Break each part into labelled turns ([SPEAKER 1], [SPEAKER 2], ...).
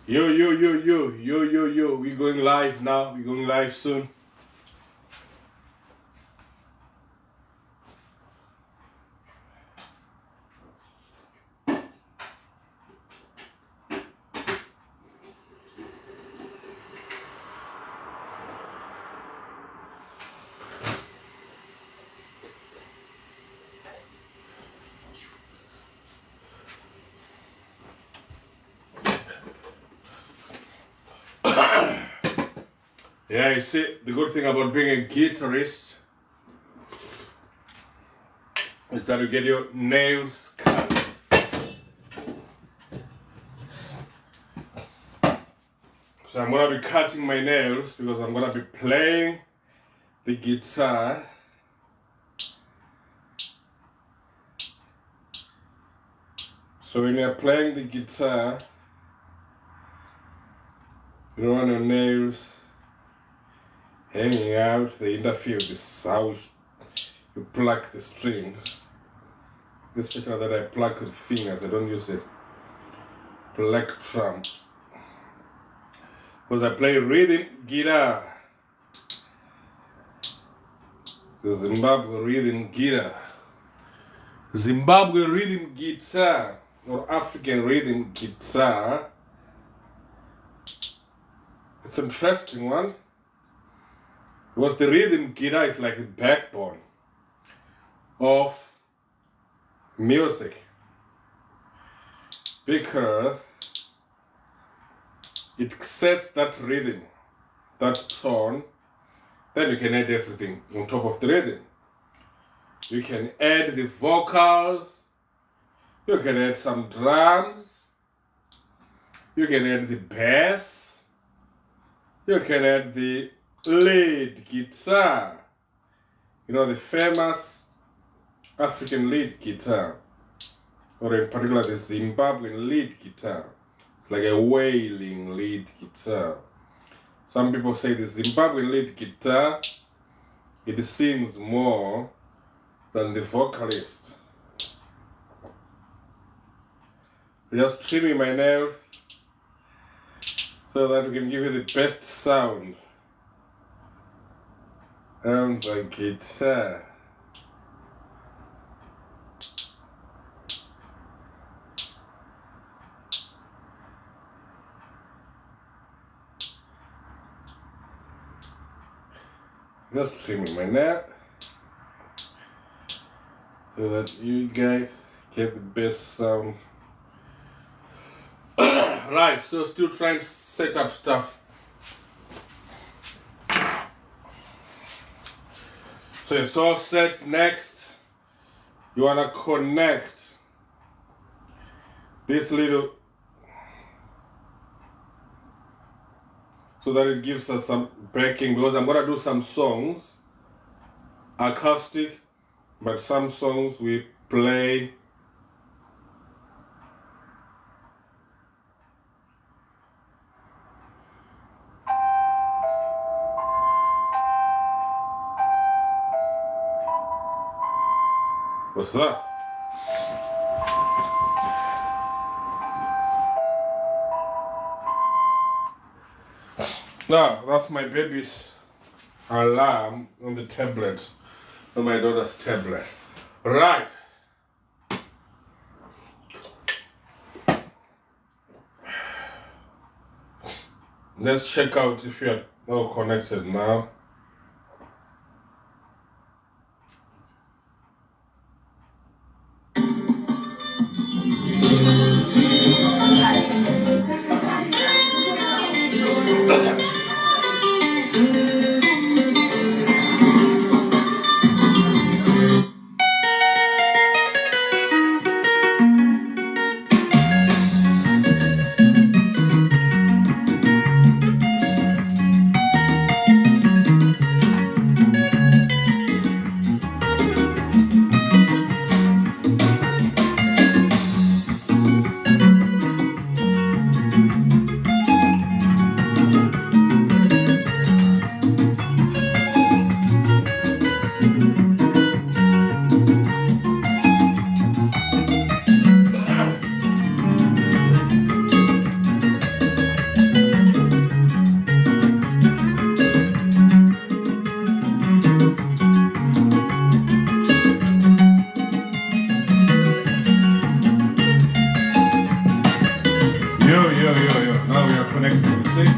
[SPEAKER 1] Yo, yo, yo, yo, yo, yo, yo. We're going live now. We're going live soon. Yeah, you see, the good thing about being a guitarist is that you get your nails cut. So I'm gonna be cutting my nails because I'm gonna be playing the guitar. So when you're playing the guitar, you don't want your nails hanging out, they interfere with the sound. You pluck the strings. Especially that I pluck with fingers, I don't use a plectrum. Because I play rhythm guitar. The Zimbabwe rhythm guitar. Zimbabwe rhythm guitar or African rhythm guitar. It's an interesting one. Because the rhythm guitar is like the backbone of music. Because it sets that rhythm, that tone, then you can add everything on top of the rhythm. You can add the vocals, you can add some drums, you can add the bass, you can add the lead guitar, you know, the famous African lead guitar, or in particular the Zimbabwean lead guitar. It's like a wailing lead guitar. Some people say the Zimbabwean lead guitar, it sings more than the vocalist. Just trimming my nails so that we can give you the best sound. And the guitar. Just trimming my neck so that you guys get the best sound. Right, so still trying to set up stuff. So it's all set. Next, you wanna connect this little so that it gives us some backing, because I'm gonna do some songs acoustic, but some songs we play what's that? Now, that's my baby's alarm on the tablet, on my daughter's tablet. Right. Let's check out if you're all connected now. connect to music.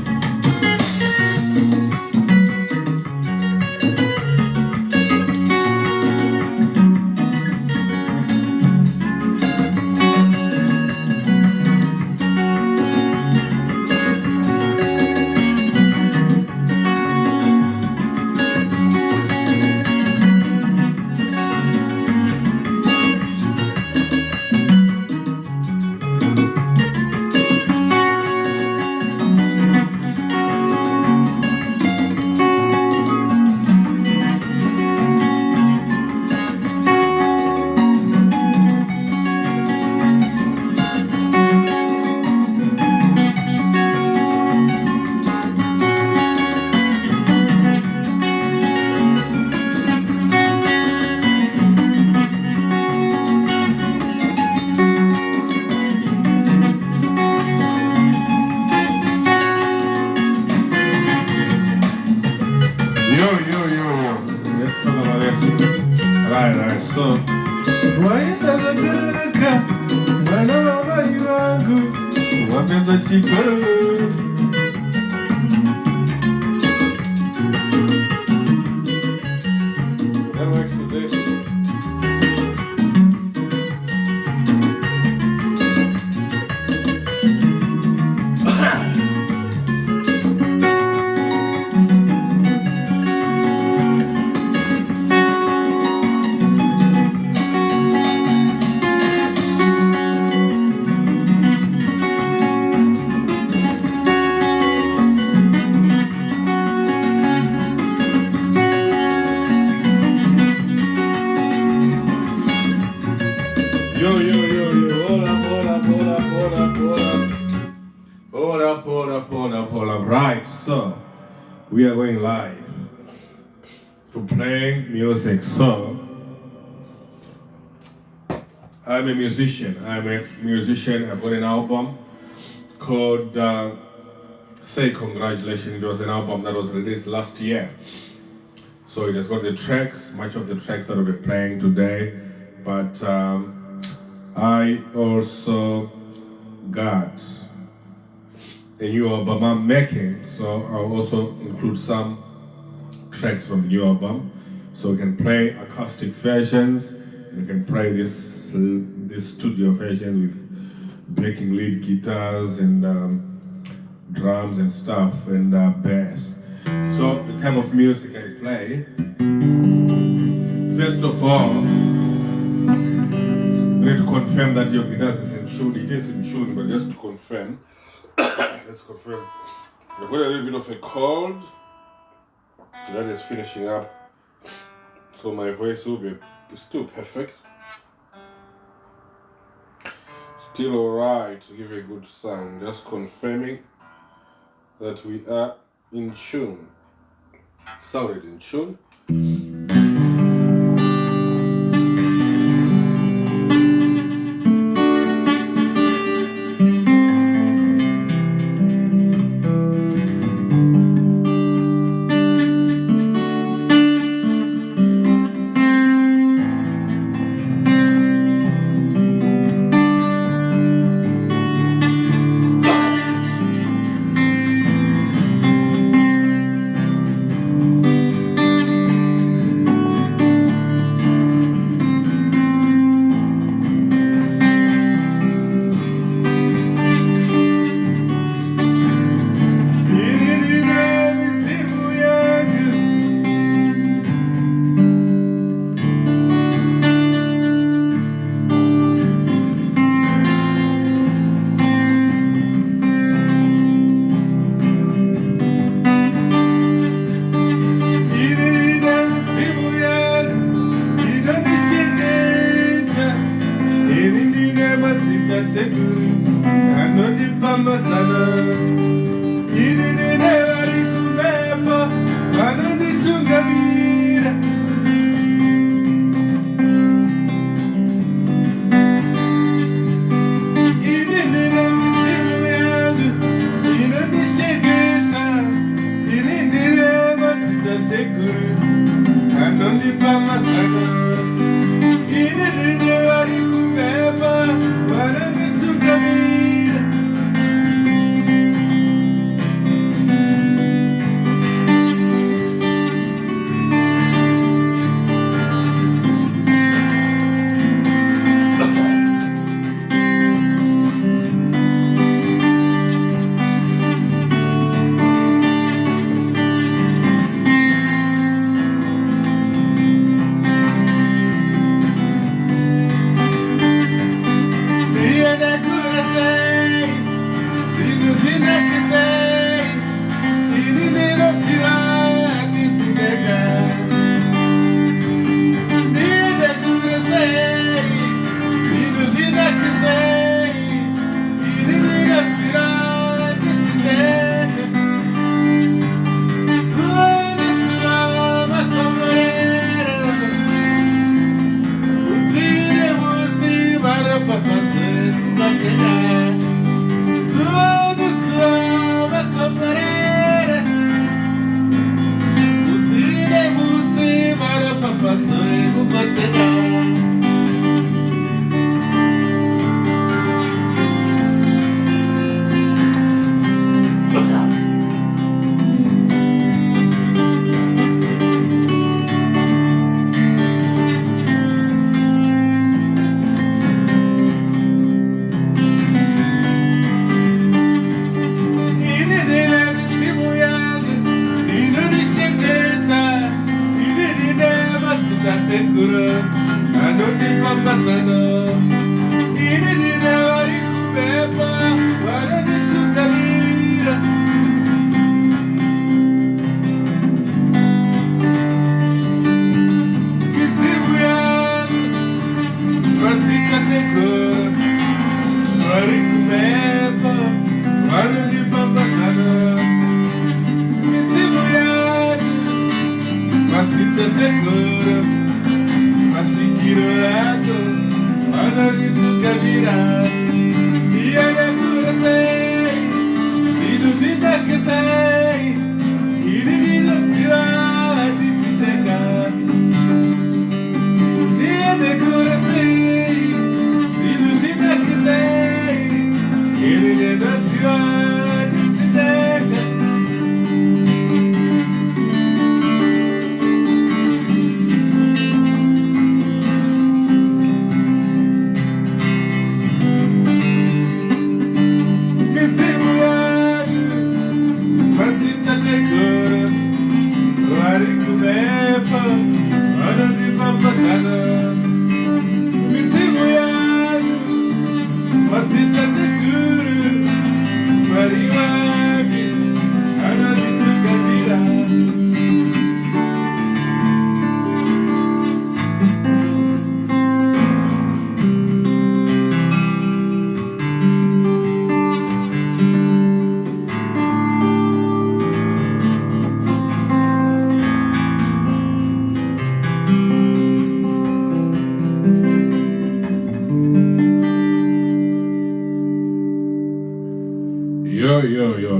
[SPEAKER 1] Right, so waitalalaka mwana wa mai wangu wapeza chikoro. That works for this. Hold up. Right, so we are going live to play music. So I'm a musician. I've got an album called Say Congratulations. It was an album that was released last year. So it has got the tracks, much of the tracks that I'll be playing today. But I also got a new album I'm making, so I'll also include some tracks from the new album. So we can play acoustic versions, we can play this studio version with breaking lead guitars and drums and stuff and bass. So the type of music I play, first of all, we need to confirm that your guitar is in tune. It is in tune, but just to confirm, let's confirm. I've got a little bit of a cold that is finishing up, so my voice will be still perfect. Still alright to give a good sound. Just confirming that we are in tune. Sounded in tune.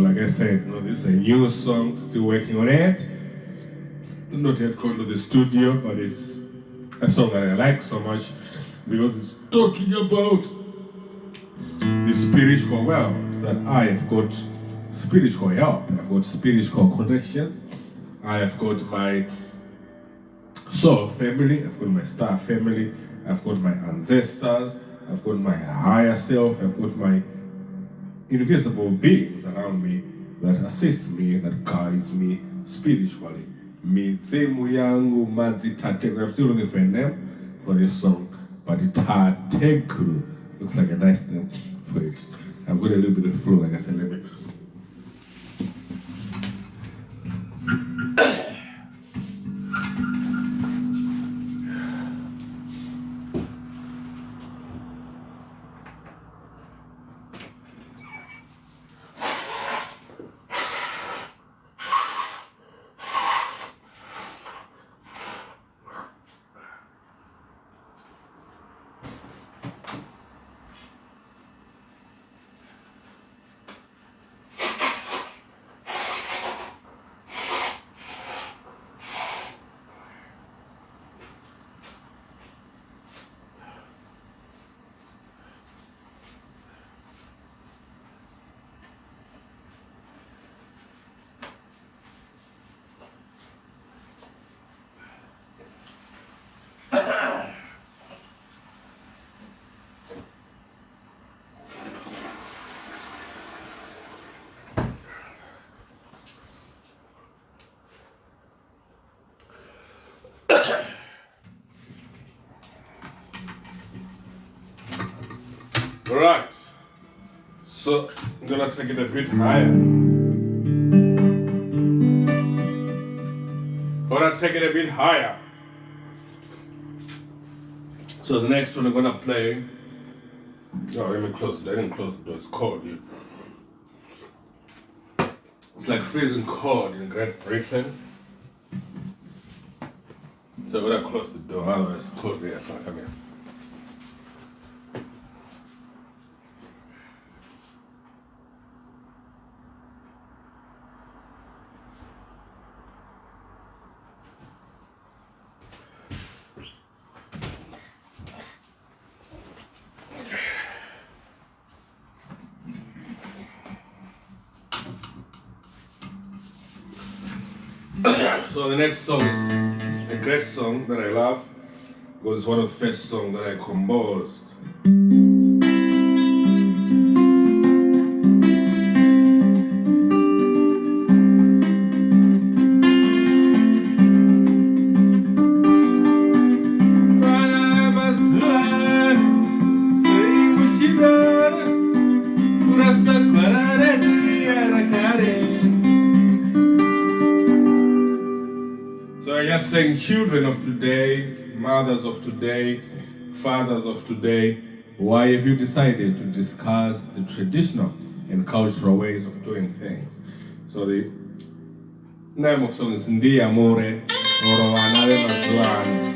[SPEAKER 1] Like I said, this is a new song, still working on it. Not yet gone to the studio, but it's a song that I like so much because it's talking about the spiritual world, that I have got spiritual help, I've got spiritual connections, I have got my soul family, I've got my star family, I've got my ancestors, I've got my higher self, I've got my invisible beings around me that assist me, that guides me spiritually. Midzimu yangu madzitategu. I'm still looking for a name for this song, but Tategu looks like a nice name for it. I've got a little bit of flow, like I said, let me. Right, so I'm gonna take it a bit higher. So the next one I'm gonna play. Oh, let me close it. I didn't close the door. It's cold here. It's like freezing cold in Great Britain. So I'm gonna close the door. Otherwise, it's cold here. So I come here. So the next song is a great song that I love because it's one of the first songs that I composed. Saying children of today, mothers of today, fathers of today, why have you decided to discuss the traditional and cultural ways of doing things? So the name of the song is Ndi Amore Oro Anabe Mazuano.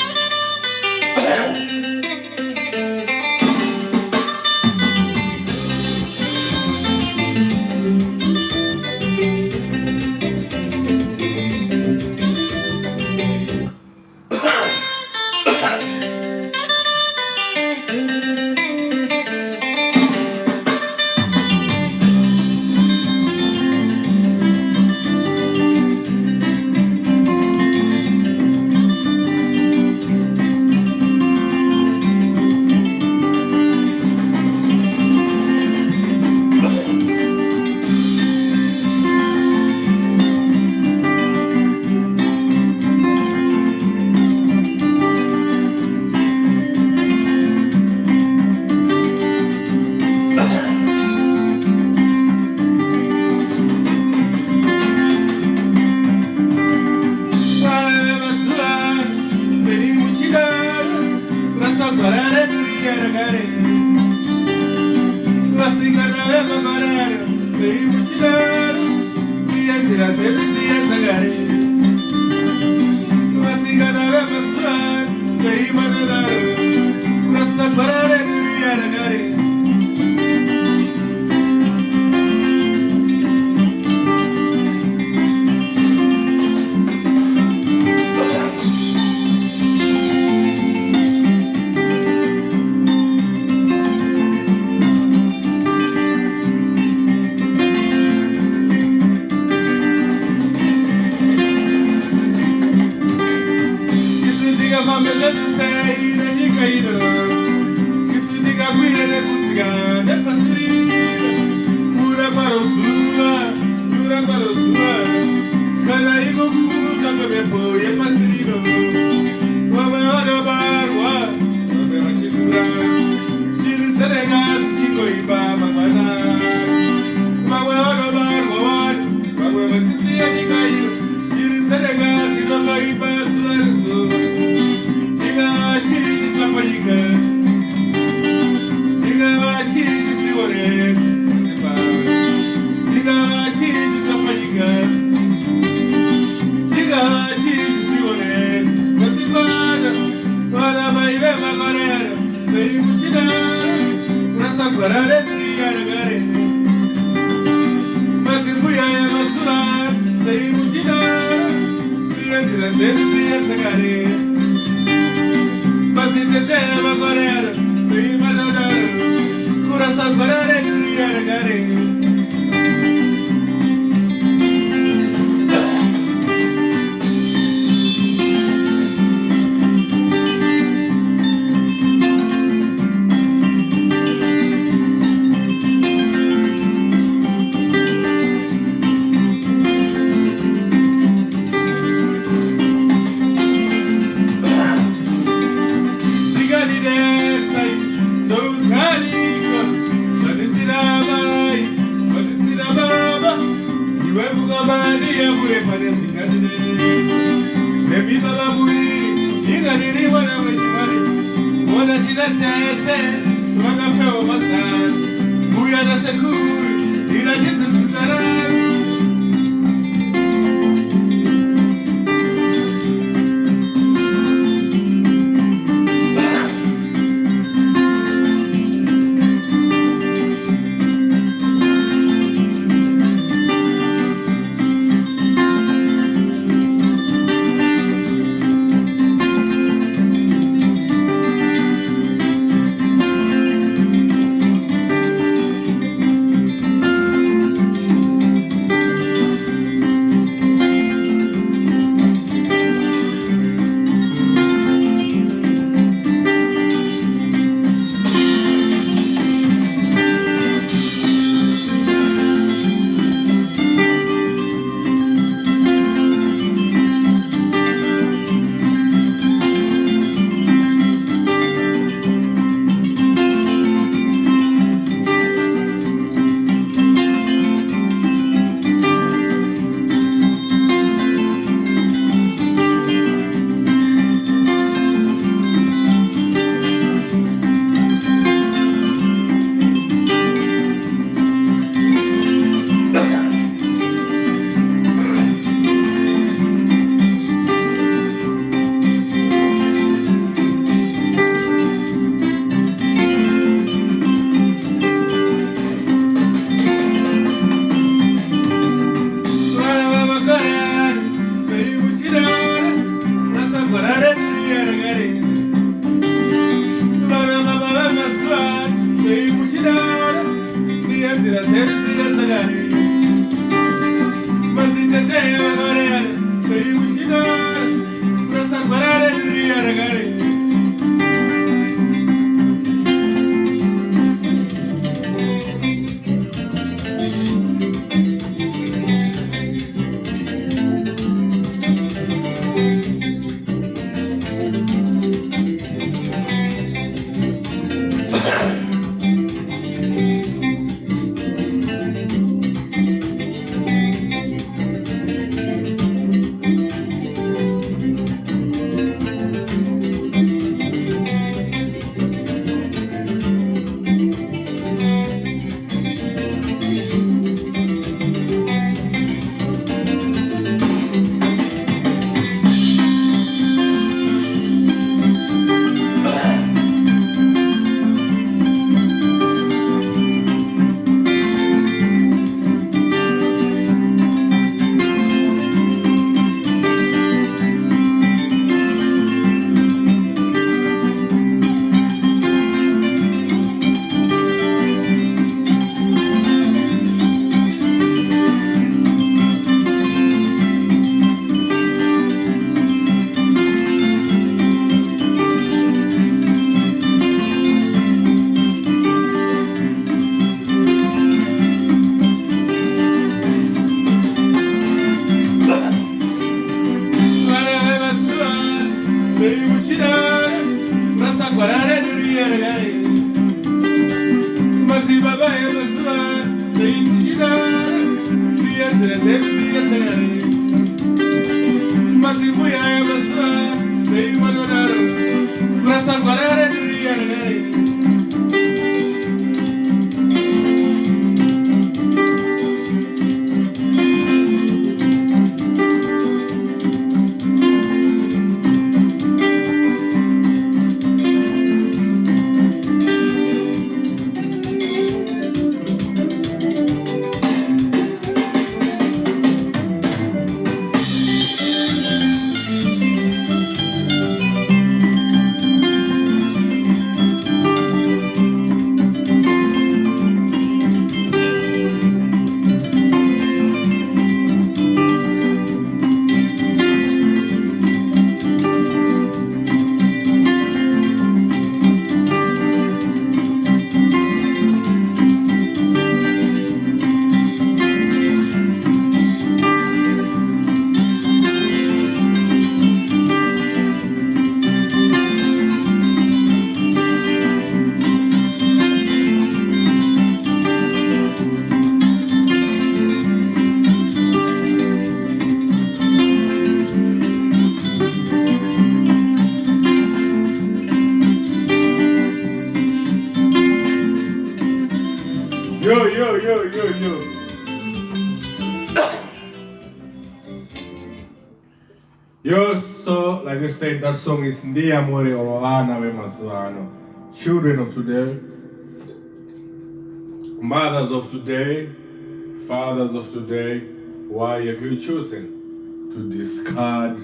[SPEAKER 1] Yo, so, like I said, that song is Ndi Amore Orolana We Masuano. Children of today, mothers of today, fathers of today, why have you chosen to discard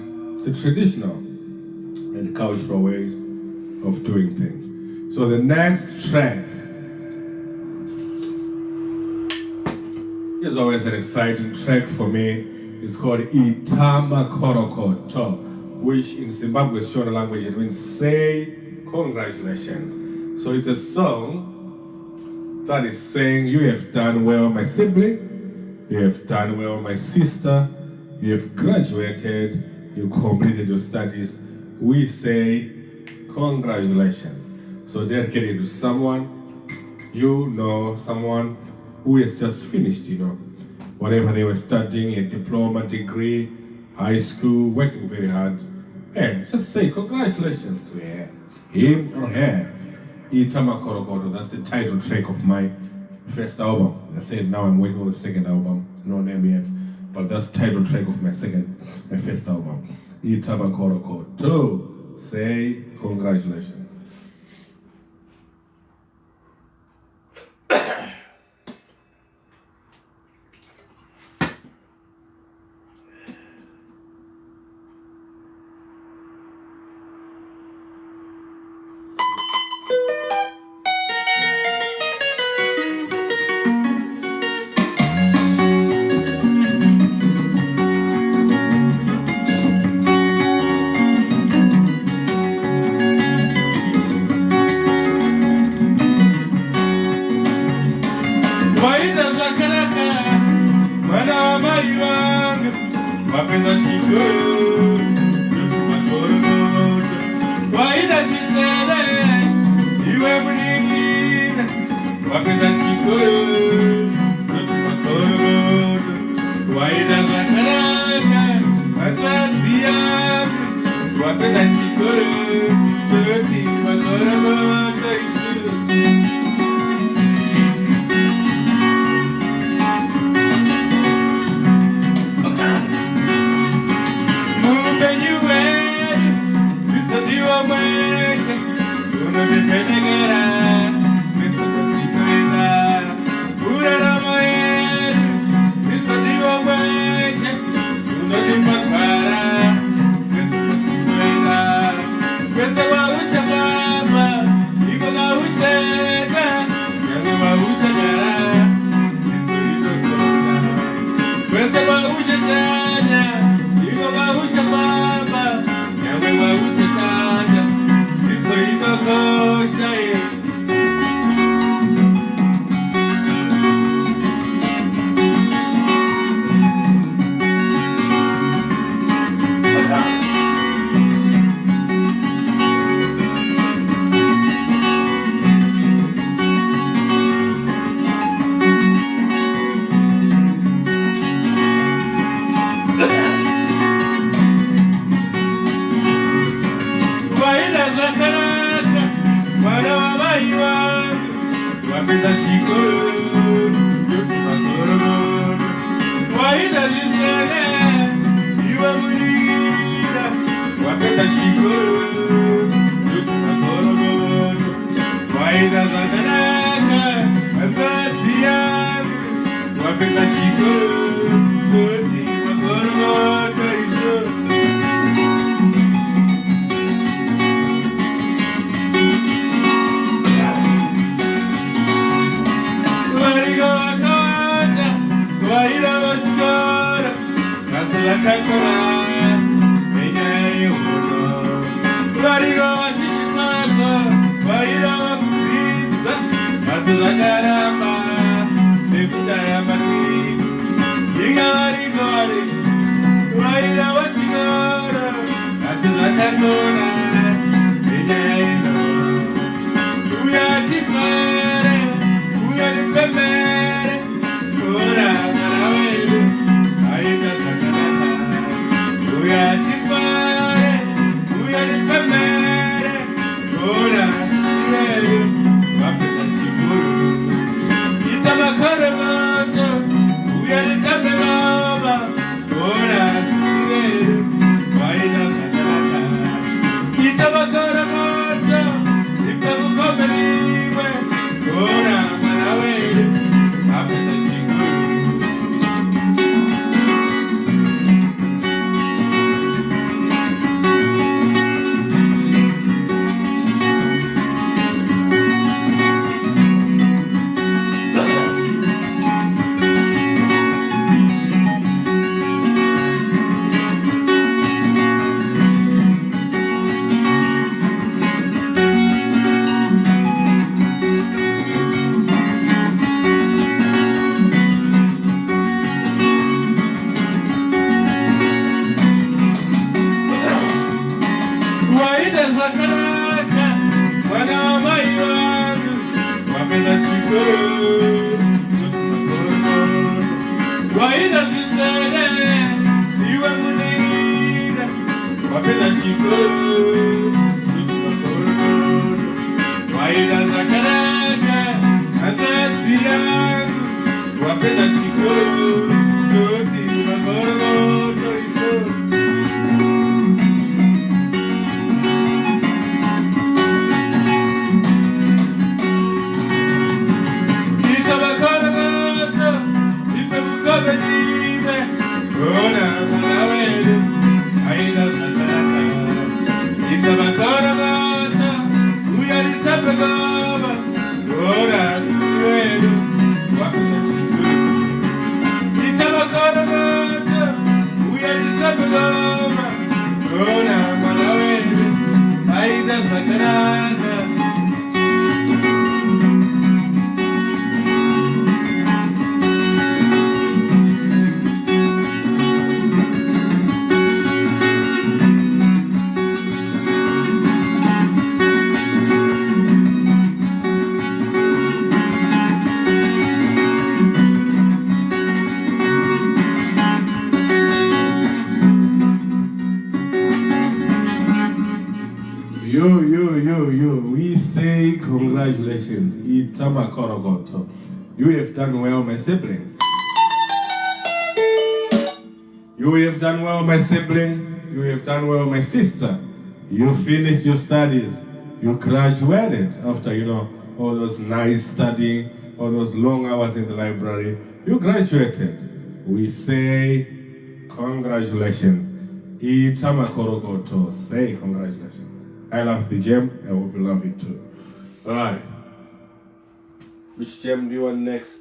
[SPEAKER 1] the traditional and cultural ways of doing things? So the next track is always an exciting track for me. It's called Itama Korokoto, which in Zimbabwe Shona language it means say congratulations. So it's a song that is saying you have done well, my sibling, you have done well, my sister, you have graduated, you completed your studies. We say congratulations. So dedicated to someone, you know, someone who has just finished, you know, whatever they were studying, a diploma, degree, high school, working very hard. And just say congratulations to him or her. Itama Korokoto, that's the title track of my first album. I said now I'm working on the second album, no name yet, but that's the title track of my first album. Itama Korokoto, say congratulations. Asakakora, Menyayuno, Varigo, Chikako, Variro, Ziza, Asulakarama, Niputayamati, Yigarigori, Variro, Chigoro, Asakakora, Menyayuno, Uyatifare, Uyalipemere, Ora, Marawelu, Aita Sakanata, Uyatifare, Uyalipemere, Ora, Sivelu, Wapeta Chiburu, Itabakaramato, Uyalipemere, Ora, Sivelu, Aita Sakanata, Itabakaramato, Itabukomeriwe, Ora, Marawelu, Wapeta Chiburu. Waida zvakanaka, mwana wamai vangu, wapedza chikoro, waida zvisere, iwe munira, wapedza chikoro, waida zvakanaka, hanzvadzi yangu, wapedza chikoro, toti magorogoto isoro. Yo, we say congratulations, Itama Korogoto. You have done well, my sibling. You have done well, my sibling. You have done well, my sister. You finished your studies. You graduated after, all those nice studying, all those long hours in the library. You graduated. We say congratulations. Itama Korogoto. Say congratulations. I love the gem, I hope you love it too. Alright. Which gem do you want next?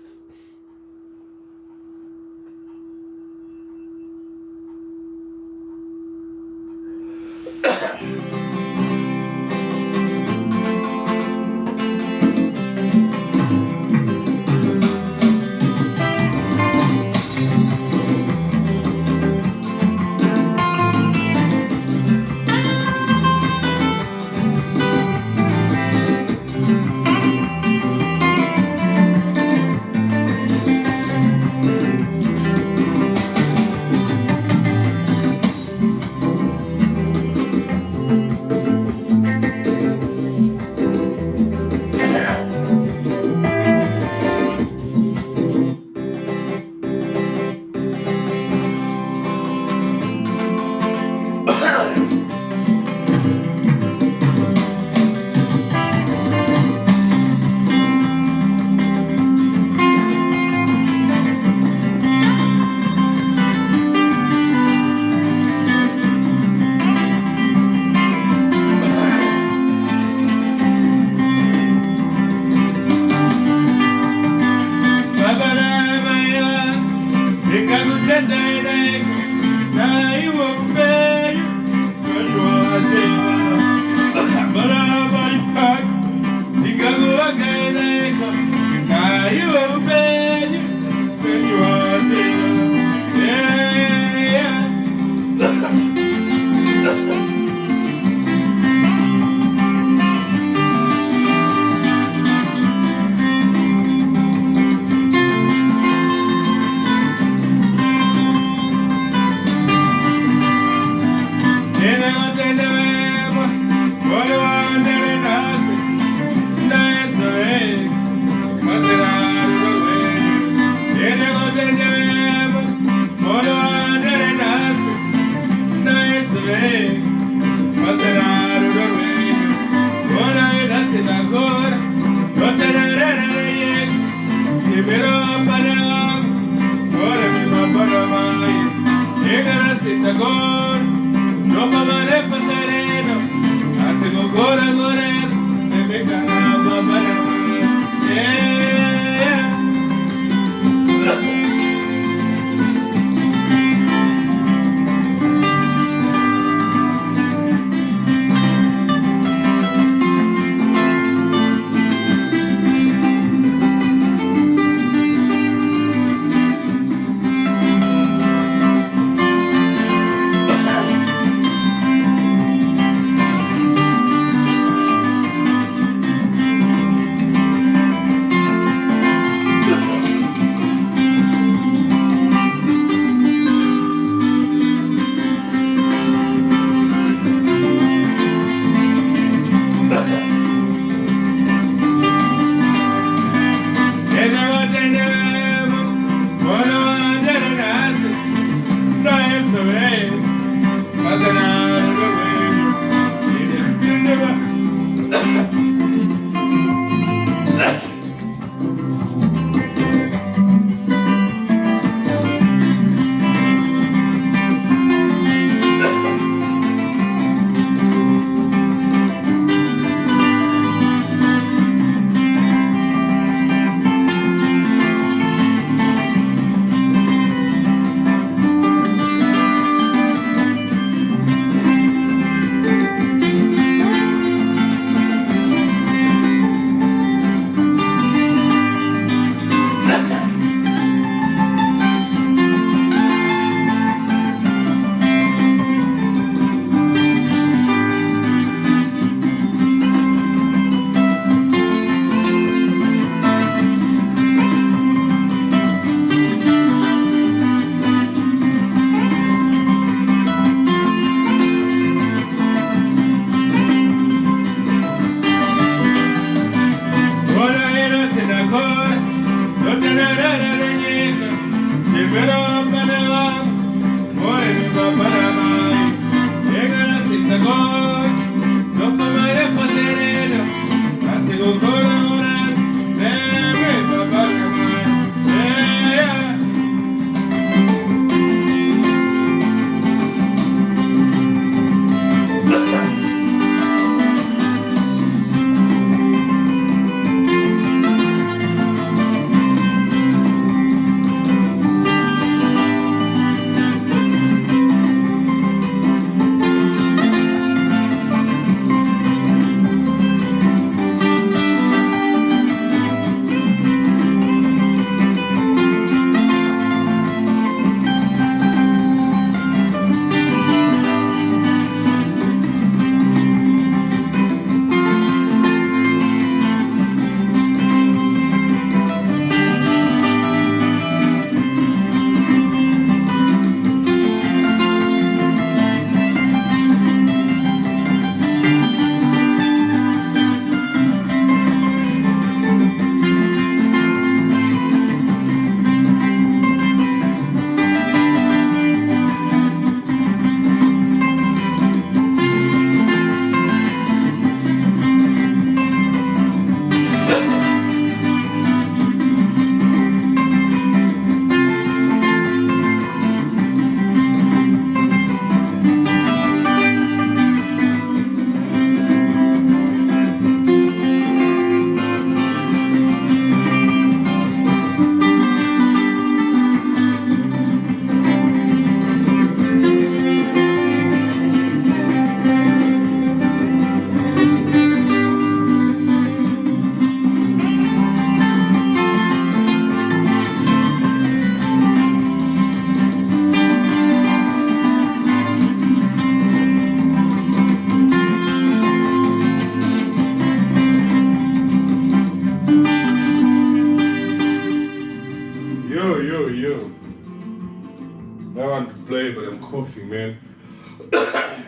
[SPEAKER 1] coughing, man.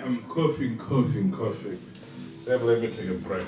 [SPEAKER 1] I'm coughing. Let me take a break.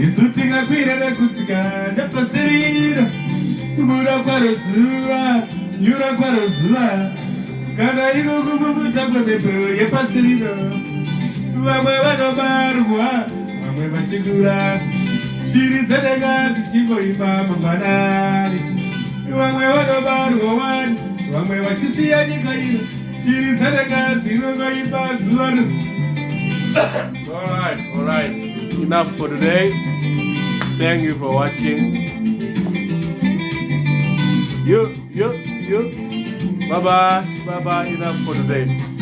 [SPEAKER 1] Isutinga kwira na kutsika na pasirira Mura kwa rozua, yura kwa rozua Kana iko kububuta kwa mepo ya pasirira Wamwe wanobarwa, wamwe machikura Shiri zenega zichiko ima mamanari Wamwe wanobarwa wani, wamwe wachisia nyikaira Shiri zenega zinonga ima zuwanusi All right. Enough for today. Thank you for watching. You. Bye-bye. Enough for today.